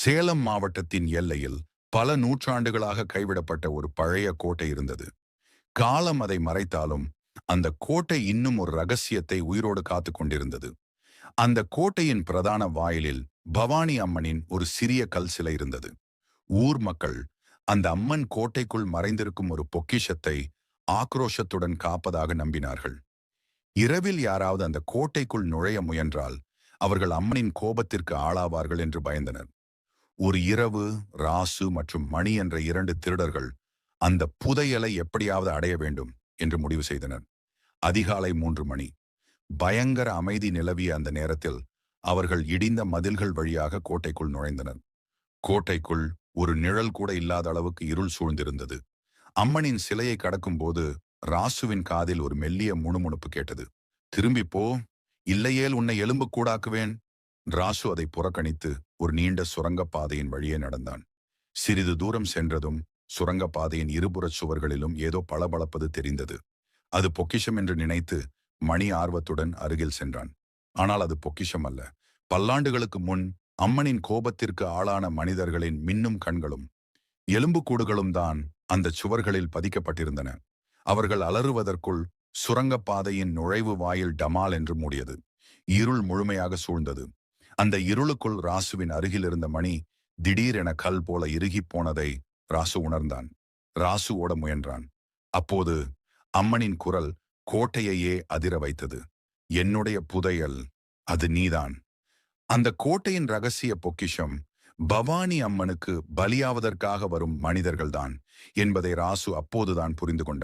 சேலம் மாவட்டத்தின் எல்லையில் பல நூற்றாண்டுகளாக கைவிடப்பட்ட ஒரு பழைய கோட்டை இருந்தது. காலம் அதை மறைத்தாலும் அந்த கோட்டை இன்னும் ஒரு ரகசியத்தை உயிரோடு காத்து கொண்டிருந்தது. அந்த கோட்டையின் பிரதான வாயிலில் பவானி அம்மனின் ஒரு சிறிய கல் சிலை இருந்தது. ஊர் மக்கள் அந்த அம்மன் கோட்டைக்குள் மறைந்திருக்கும் ஒரு பொக்கிஷத்தை ஆக்ரோஷத்துடன் காப்பதாக நம்பினார்கள். இரவில் யாராவது அந்த கோட்டைக்குள் நுழைய முயன்றால் அவர்கள் அம்மனின் கோபத்திற்கு ஆளாவார்கள் என்று பயந்தனர். ஒரு இரவு ராசு மற்றும் மணி என்ற இரண்டு திருடர்கள் அந்த புதையலை எப்படியாவது அடைய வேண்டும் என்று முடிவு செய்தனர். அதிகாலை 3 மணி. பயங்கர அமைதி நிலவிய அந்த நேரத்தில் அவர்கள் இடிந்த மதில்கள் வழியாக கோட்டைக்குள் நுழைந்தனர். கோட்டைக்குள் ஒரு நிழல் கூட இல்லாத அளவுக்கு இருள் சூழ்ந்திருந்தது. அம்மனின் சிலையை கடக்கும் போது ராசுவின் காதில் ஒரு மெல்லிய முணுமுணுப்பு கேட்டது. திரும்பி போ, இல்லையேல் உன்னை எலும்பு கூடாக்குவேன். ராசு அதை புறக்கணித்து ஒரு நீண்ட சுரங்கப்பாதையின் வழியே நடந்தான். சிறிது தூரம் சென்றதும் சுரங்கப்பாதையின் இருபுறச் சுவர்களிலும் ஏதோ பளபளப்பது தெரிந்தது. அது பொக்கிஷம் என்று நினைத்து மணி ஆர்வத்துடன் அருகில் சென்றான். ஆனால் அது பொக்கிஷம் அல்ல. பல்லாண்டுகளுக்கு முன் அம்மனின் கோபத்திற்கு ஆளான மனிதர்களின் மின்னும் கண்களும் எலும்புக்கூடுகளும் தான் அந்த சுவர்களில் பதிக்கப்பட்டிருந்தன. அவர்கள் அலறுவதற்குள் சுரங்கப்பாதையின் நுழைவு வாயில் டமால் என்று மூடியது. இருள் முழுமையாக சூழ்ந்தது. அந்த இருளுக்குள் ராசுவின் அருகில் இருந்த மணி திடீரென கல் போல இறுகிப் போனதை ராசு உணர்ந்தான். ராசு ஓட முயன்றான். அப்போது அம்மனின் குரல் கோட்டையையே அதிர வைத்தது. என்னுடைய புதையல், அது நீதான். அந்த கோட்டையின் ரகசிய பொக்கிஷம் பவானி அம்மனுக்கு பலியாவதற்காக வரும் மனிதர்கள்தான் என்பதை ராசு அப்போதுதான் புரிந்து கொண்டான்.